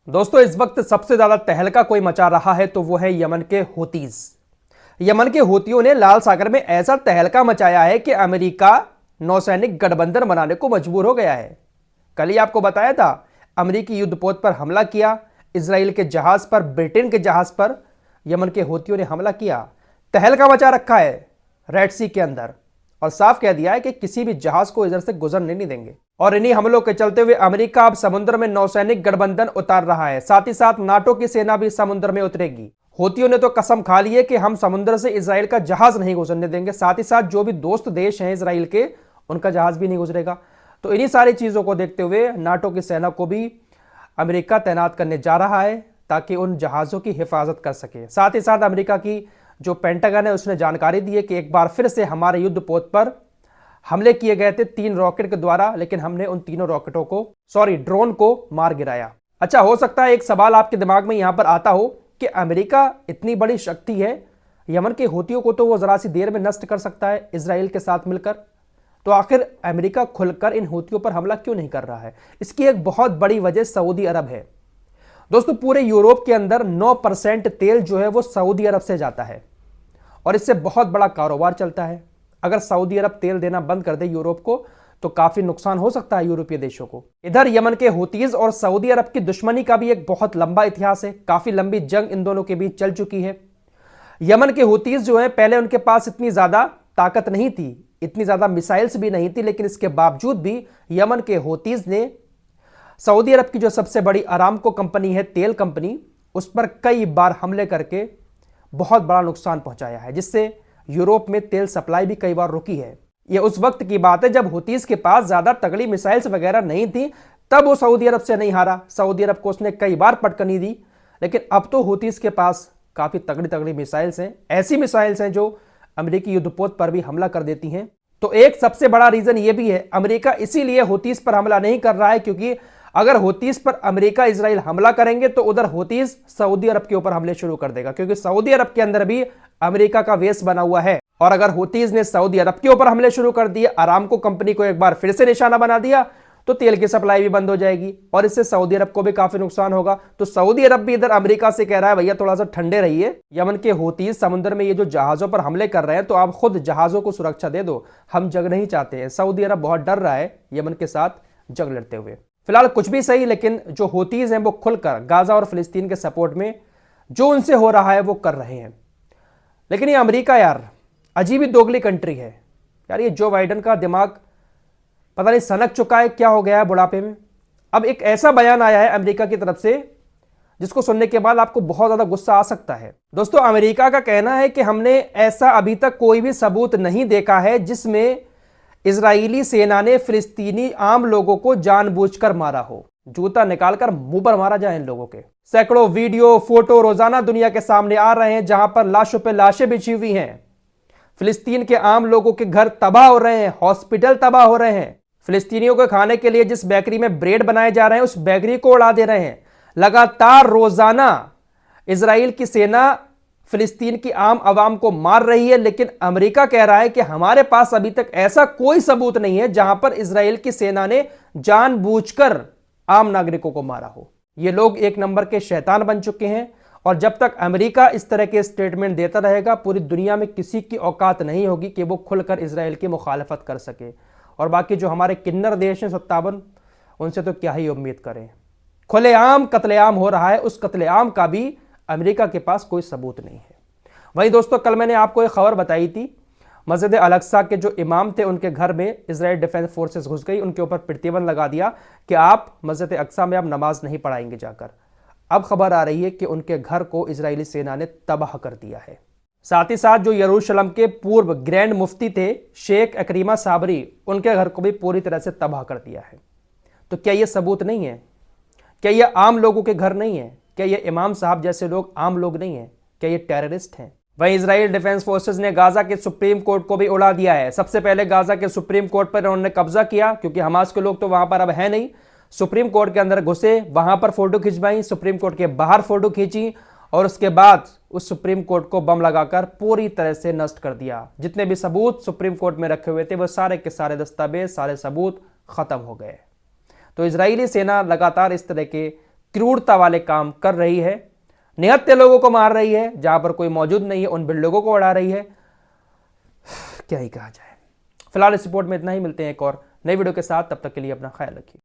दोस्तों, इस वक्त सबसे ज्यादा तहलका कोई मचा रहा है तो वो है यमन के हूतीज। यमन के हूतियों ने लाल सागर में ऐसा तहलका मचाया है कि अमेरिका नौसैनिक गठबंधन बनाने को मजबूर हो गया है। कल ही आपको बताया था, अमेरिकी युद्धपोत पर हमला किया, इसराइल के जहाज पर, ब्रिटेन के जहाज पर यमन के हूतियों ने हमला किया, तहलका मचा रखा है रेड सी के अंदर, और साफ कह दिया है कि किसी भी जहाज को इधर से गुजरने नहीं देंगे। और इन्हीं हमलों के चलते हुए अमेरिका अब समुद्र में नौसैनिक गठबंधन उतार रहा है। साथ ही साथ नाटो की सेना भी समुद्र में उतरेगी। हूतियों ने तो कसम खा ली है कि हम समुद्र से इसराइल का जहाज नहीं गुजरने देंगे। साथ ही साथ जो भी दोस्त देश हैं इसराइल के, उनका जहाज भी नहीं गुजरेगा। तो इन्हीं सारी चीजों को देखते हुए नाटो की सेना को भी अमेरिका तैनात करने जा रहा है ताकि उन जहाजों की हिफाजत कर सके। साथ ही साथ अमेरिका की जो पेंटागन है उसने जानकारी दी है कि एक बार फिर से हमारे युद्धपोत पर हमले किए गए थे 3 रॉकेट के द्वारा, लेकिन हमने उन तीनों रॉकेटों को, ड्रोन को मार गिराया। अच्छा, हो सकता है एक सवाल आपके दिमाग में यहां पर आता हो कि अमेरिका इतनी बड़ी शक्ति है, यमन के हूतियों को तो वो जरा सी देर में नष्ट कर सकता है इसराइल के साथ मिलकर, तो आखिर अमेरिका खुलकर इन हूतियों पर हमला क्यों नहीं कर रहा है? इसकी एक बहुत बड़ी वजह सऊदी अरब है। दोस्तों, पूरे यूरोप के अंदर 9% तेल जो है वो सऊदी अरब से जाता है और इससे बहुत बड़ा कारोबार चलता है। अगर सऊदी अरब तेल देना बंद कर दे यूरोप को तो काफी नुकसान हो सकता है यूरोपीय देशों को। इधर यमन के हूतीज और सऊदी अरब की दुश्मनी का भी एक बहुत लंबा इतिहास है। काफी लंबी जंग इन दोनों के बीच चल चुकी है। यमन के हूतीज जो है, पहले उनके पास इतनी ज्यादा ताकत नहीं थी, इतनी ज्यादा मिसाइल्स भी नहीं थी, लेकिन इसके बावजूद भी यमन के हूतीज ने सऊदी अरब की जो सबसे बड़ी अरामको कंपनी है, तेल कंपनी, उस पर कई बार हमले करके बहुत बड़ा नुकसान पहुंचाया है, जिससे यूरोप में तेल सप्लाई भी कई बार रुकी है। यह उस वक्त की बात है जब हूतीज के पास ज्यादा तगड़ी मिसाइल्स वगैरह नहीं थी, तब वो सऊदी अरब से नहीं हारा। सऊदी अरब को उसने कई बार पटकनी दी, लेकिन अब तो हूतीज के पास काफी तगड़ी तगड़ी मिसाइल्स हैं। ऐसी मिसाइल्स हैं जो अमेरिकी युद्धपोत पर भी हमला कर देती हैं। तो एक सबसे बड़ा रीजन यह भी है, अमेरिका इसीलिए हूतीज पर हमला नहीं कर रहा है, क्योंकि अगर हूतीज पर अमेरिका इजराइल हमला करेंगे तो उधर हूतीज सऊदी अरब के ऊपर हमले शुरू कर देगा, क्योंकि सऊदी अरब के अंदर भी अमेरिका का वेस बना हुआ है। और अगर हूतीज ने सऊदी अरब के ऊपर हमले शुरू कर दिए, अरामको कंपनी को एक बार फिर से निशाना बना दिया, तो तेल की सप्लाई भी बंद हो जाएगी और इससे सऊदी अरब को भी काफी नुकसान होगा। तो सऊदी अरब भी इधर अमेरिका से कह रहा है, भैया थोड़ा सा ठंडे रहिए, यमन के हूतीज समुद्र में ये जो जहाजों पर हमले कर रहे हैं तो आप खुद जहाजों को सुरक्षा दे दो, हम जंग नहीं चाहते हैं। सऊदी अरब बहुत डर रहा है यमन के साथ जंग लड़ते हुए। फिलहाल कुछ भी सही, लेकिन जो हूतीज हैं वो खुलकर गाजा और फिलिस्तीन के सपोर्ट में जो उनसे हो रहा है वो कर रहे हैं। लेकिन ये अमेरिका यार अजीब ही दोगली कंट्री है यार। ये जो बाइडेन का दिमाग पता नहीं सनक चुका है, क्या हो गया है बुढ़ापे में। अब एक ऐसा बयान आया है अमेरिका की तरफ से जिसको सुनने के बाद आपको बहुत ज्यादा गुस्सा आ सकता है। दोस्तों, अमेरिका का कहना है कि हमने ऐसा अभी तक कोई भी सबूत नहीं देखा है जिसमें इजरायली सेना ने फिलिस्तीनी आम लोगों को जानबूझकर मारा हो। जूता निकालकर मुंह पर मारा जाए इन लोगों के। सैकड़ों वीडियो, फोटो रोजाना दुनिया के सामने आ रहे हैं जहां पर लाशों पे लाशें बिछी हुई हैं। फिलिस्तीन के आम लोगों के घर तबाह हो रहे हैं, हॉस्पिटल तबाह हो रहे हैं। फिलिस्तीनियों को खाने के लिए जिस बेकरी में ब्रेड बनाए जा रहे हैं उस बेकरी को उड़ा दे रहे हैं। लगातार रोजाना इजराइल की सेना फिलिस्तीन की आम आवाम को मार रही है, लेकिन अमेरिका कह रहा है कि हमारे पास अभी तक ऐसा कोई सबूत नहीं है जहां पर इजराइल की सेना ने जानबूझकर आम नागरिकों को मारा हो। ये लोग एक नंबर के शैतान बन चुके हैं और जब तक अमेरिका इस तरह के स्टेटमेंट देता रहेगा, पूरी दुनिया में किसी की औकात नहीं होगी कि वो खुलकर इजराइल की मुखालफत कर सके। और बाकी जो हमारे किन्नर देश हैं 57, उनसे तो क्या ही उम्मीद करें। खुलेआम कत्लेआम हो रहा है, उस कत्लेआम का भी अमेरिका के पास कोई सबूत नहीं है। वहीं दोस्तों, कल मैंने आपको एक खबर बताई थी, मस्जिद अल-अक्सा के जो इमाम थे उनके घर में इजराइल डिफेंस फोर्सेस घुस गई, उनके ऊपर प्रतिबंध लगा दिया कि आप मस्जिद अक्सा में आप नमाज नहीं पढ़ाएंगे जाकर। अब खबर आ रही है कि उनके घर को इजरायली सेना ने तबाह कर दिया है। साथ ही साथ जो यरूशलेम के पूर्व ग्रैंड मुफ्ती थे शेख अकरीमा साबरी, उनके घर को भी पूरी तरह से तबाह कर दिया है। तो क्या यह सबूत नहीं है? क्या यह आम लोगों के घर नहीं है? क्या ये इमाम साहब जैसे लोग आम लोग नहीं हैं? क्या ये टेररिस्ट हैं? वहीं इजराइल डिफेंस फोर्सेस ने गाजा के सुप्रीम कोर्ट को भी उड़ा दिया है। सबसे पहले गाजा के सुप्रीम कोर्ट पर उन्होंने कब्जा किया, क्योंकि हमास के लोग तो वहां पर अब है नहीं। सुप्रीम कोर्ट के अंदर घुसे, वहां पर फोटो खिंचवाई, सुप्रीम कोर्ट के बाहर फोटो खींची और उसके बाद उस सुप्रीम कोर्ट को बम लगाकर पूरी तरह से नष्ट कर दिया। जितने भी सबूत सुप्रीम कोर्ट में रखे हुए थे वो सारे के सारे दस्तावेज, सारे सबूत खत्म हो गए। तो इजरायली सेना लगातार इस तरह के क्रूरता वाले काम कर रही है, निहत्थे लोगों को मार रही है, जहां पर कोई मौजूद नहीं है उन भी लोगों को उड़ा रही है। क्या ही कहा जाए। फिलहाल इस रिपोर्ट में इतना ही, मिलते हैं एक और नई वीडियो के साथ, तब तक के लिए अपना ख्याल रखिए।